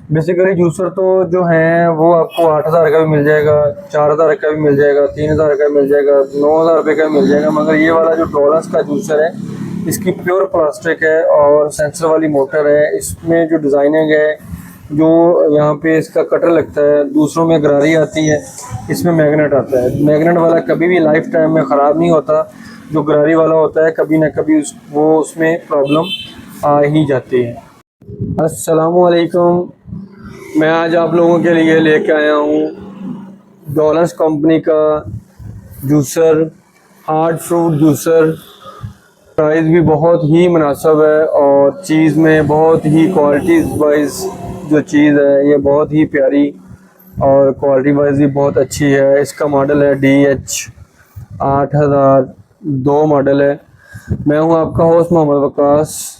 Basically juicer तो जो है वो आपको 8,000 का भी मिल जाएगा, 4,000 का भी मिल जाएगा, 3,000 का मिल जाएगा, 9,000 रुपये का मिल जाएगा। मगर ये वाला जो डॉलर्स का जूसर है इसकी प्योर प्लास्टिक है और सेंसर वाली मोटर है। इसमें जो डिज़ाइनिंग है, जो यहाँ पे इसका कटर लगता है, दूसरों में गरारी आती है, इसमें मैग्नेट आता है। मैग्नेट वाला कभी भी लाइफ टाइम में ख़राब नहीं होता। जो गरारी वाला होता है कभी ना कभी वो उसमें प्रॉब्लम आ ही जाती है। अस्सलामुअलैकुम। मैं आज आप लोगों के लिए लेके आया हूँ डॉलर्स कंपनी का juicer, hard fruit juicer. Price भी बहुत ही मुनासिब है और चीज़ में बहुत ही क्वालिटी वाइज जो चीज़ है ये बहुत ही प्यारी और क्वालिटी वाइज भी बहुत अच्छी है। इसका मॉडल है DH8002 मॉडल है। मैं हूं आपका होस्ट मोहम्मद वकास।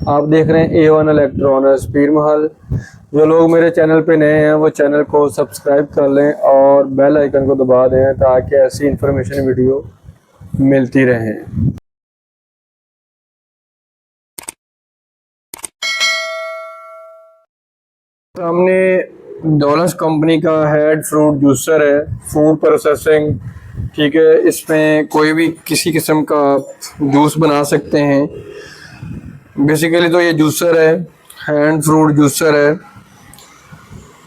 आप देख रहे हैं A1 इलेक्ट्रॉनिक्स पीर महल। जो लोग मेरे चैनल पे नए हैं वो चैनल को सब्सक्राइब कर लें और बेल आइकन को दबा दें ताकि ऐसी इंफॉर्मेशन वीडियो मिलती रहे। सामने डॉलर्स कंपनी का हेड फ्रूट जूसर है, फूड प्रोसेसिंग। ठीक है, इसमें कोई भी किसी किस्म का जूस बना सकते हैं। बेसिकली तो ये जूसर है, हैंड फ्रूट जूसर है।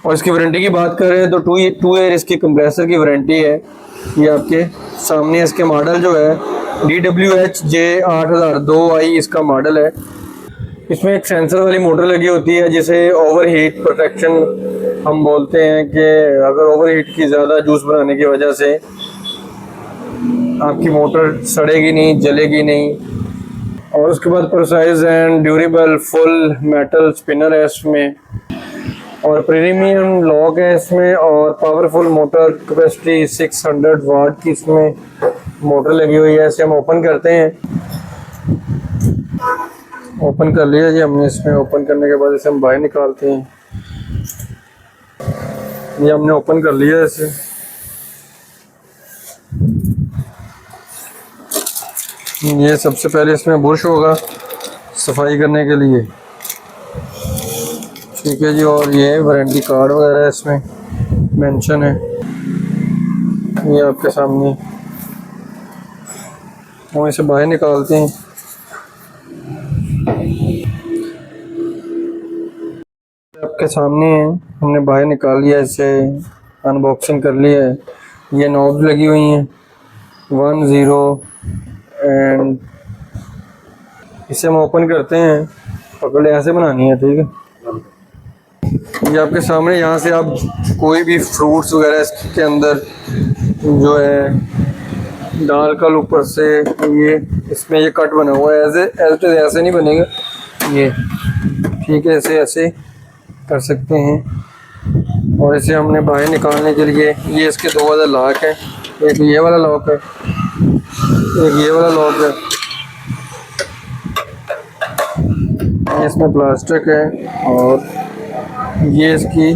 और इसकी वारंटी की बात करें तो 2 ईयर इसकी कंप्रेसर की वारंटी है। ये आपके सामने इसके मॉडल जो है DWHJ8002i इसका मॉडल है। इसमें एक सेंसर वाली मोटर लगी होती है जिसे ओवर हीट प्रोटेक्शन हम बोलते हैं कि अगर ओवर हीट की ज़्यादा जूस बनाने की वजह से आपकी मोटर सड़ेगी नहीं, जलेगी नहीं। और उसके बाद precise and durable full metal spinner है इसमें और प्रीमियम लॉक है इसमें और पावरफुल मोटर कैपेसिटी 600 वाट की इसमें मोटर लगी हुई है। इसे हम ओपन करते हैं। ओपन कर लिया जी हमने। इसमें ओपन करने के बाद इसे हम बाहर निकालते हैं। ये हमने ओपन कर लिया इसे। ये सबसे पहले इसमें बुरश होगा सफाई करने के लिए। ठीक है जी। और ये वारंटी कार्ड वगैरह इसमें मेंशन है, ये आपके सामने। हम इसे बाहर निकालते हैं। आपके सामने है, हमने बाहर निकाल लिया इसे, अनबॉक्सिंग कर लिया है। ये नॉब्स लगी हुई हैं 1 0 एंड इसे हम ओपन करते हैं। पकड़ ऐसे बनानी है, ठीक है। ये आपके सामने, यहाँ से आप कोई भी फ्रूट्स वगैरह इसके अंदर जो है डालकर ऊपर से ये इसमें ये कट बना हुआ है। ऐसे नहीं बनेगा ये, ठीक है। ऐसे कर सकते हैं। और इसे हमने बाहर निकालने के लिए ये इसके 2 वाला लॉक है। एक ये वाला लॉक है, एक ये वाला लॉक है। इसमें प्लास्टिक है और ये इसकी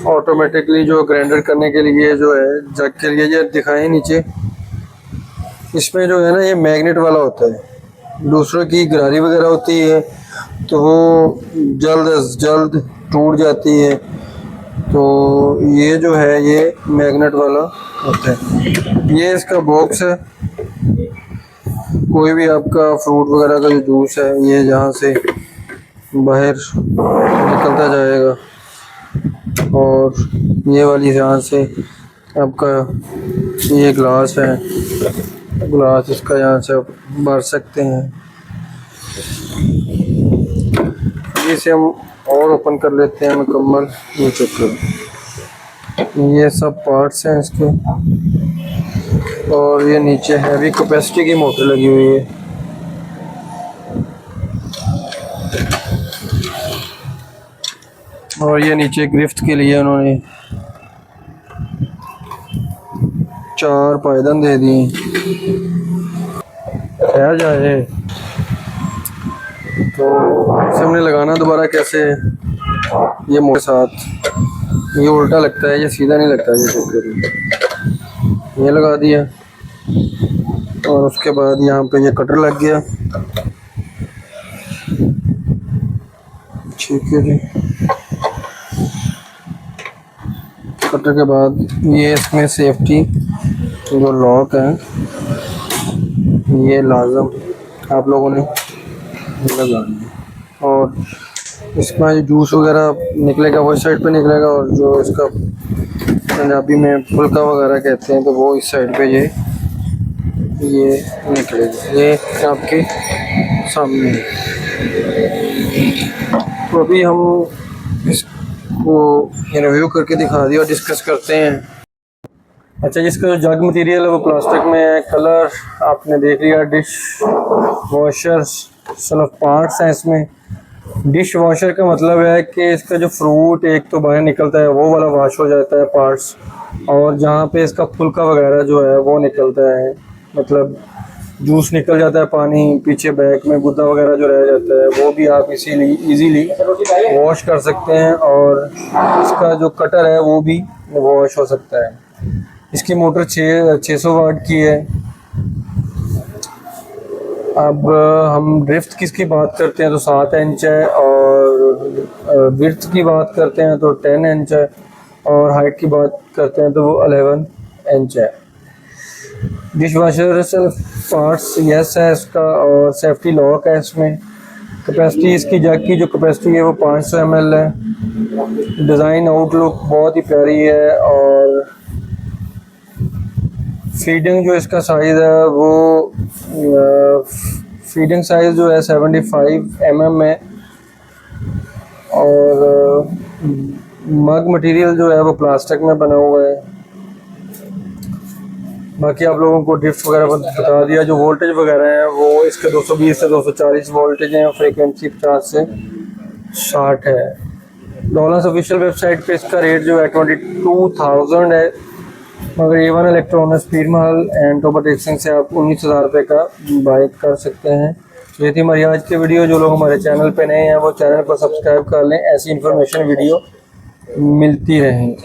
ऑटोमेटिकली जो ग्राइंडर करने के लिए जो है जग के लिए ये दिखाएं नीचे। इसमें जो है ना ये मैग्नेट वाला होता है। दूसरों की गरारी वगैरह होती है तो वो जल्द अज जल्द टूट जाती है, तो ये जो है ये मैग्नेट वाला होता है। ये इसका बॉक्स है। कोई भी आपका फ्रूट वगैरह का जो जूस है ये जहाँ से बाहर निकलता जाएगा और ये वाली जहाँ से आपका ये ग्लास है, ग्लास इसका यहाँ से आप भर सकते हैं। इसे हम और ओपन कर लेते हैं मुकम्मल। ये चक्कर, ये सब पार्ट्स हैं इसके। और ये नीचे हैवी कैपेसिटी की मोटर लगी हुई है। और ये नीचे गिरफ्त के लिए उन्होंने 4 पायदान दे दिए। खैर जाए तो इसे हमने लगाना दोबारा कैसे, ये मोटे साथ ये उल्टा लगता है, ये सीधा नहीं लगता। ये लगा दिया और उसके बाद यहाँ पे ये कटर लग गया। ठीक है जी। कटर के बाद ये इसमें सेफ्टी जो लॉक है ये लाजम आप लोगों ने लगाना है। और इसमें जो जूस वगैरह निकलेगा वो इस साइड पे निकलेगा, और जो इसका पंजाबी में फुल्का वगैरह कहते हैं तो वो इस साइड पे ये निकलेगा। ये आपके सामने है। तो अभी हम इसको रिव्यू करके दिखा दिया और डिस्कस करते हैं। अच्छा, जिसका जो जग मटेरियल है वो प्लास्टिक में है। कलर आपने देख लिया। डिश वॉशर सिर्फ पार्ट्स हैं इसमें। डिश वॉशर का मतलब है कि इसका जो फ्रूट एक तो बाहर निकलता है वो वाला वॉश हो जाता है पार्ट्स, और जहाँ पे इसका फुल्का वगैरह जो है वो निकलता है, मतलब जूस निकल जाता है, पानी पीछे बैग में गुद्दा वगैरह जो रह जाता है वो भी आप इजीली वॉश कर सकते हैं। और इसका जो कटर है वो भी वॉश हो सकता है। इसकी मोटर 600 वाट की है। अब हम ड्रिफ्ट किसकी बात करते हैं तो 7 इंच है, और विड्थ की बात करते हैं तो 10 इंच है, और हाइट की बात करते हैं तो वो 11 इंच है। डिश वॉशर सिर्फ पार्ट्स यस है इसका, और सेफ्टी लॉक है इसमें। कैपेसिटी इसकी जग की जो कैपेसिटी है वो 500 ml है। डिज़ाइन आउटलुक बहुत ही प्यारी है, और फीडिंग जो इसका साइज़ है वो फीडिंग साइज़ जो है 75 mm है, और मग मटेरियल जो है वो प्लास्टिक में बना हुआ है। बाकी आप लोगों को ड्रिफ्ट वगैरह बता दिया। जो वोल्टेज वगैरह हैं वो इसके 220 से 240 वोल्टेज हैं। फ्रीक्वेंसी 50 से 60 है। डॉलर्स ऑफिशियल वेबसाइट पे इसका रेट जो है 22,000 है, मगर A1 electronics Pir Mahal and topper टेक्सिंग से आप 19,000 रुपये का बाय कर सकते हैं। ये थी हमारी आज की वीडियो। जो लोग हमारे चैनल पे नए हैं वो चैनल को सब्सक्राइब कर लें, ऐसी इन्फॉर्मेशन वीडियो मिलती रहें।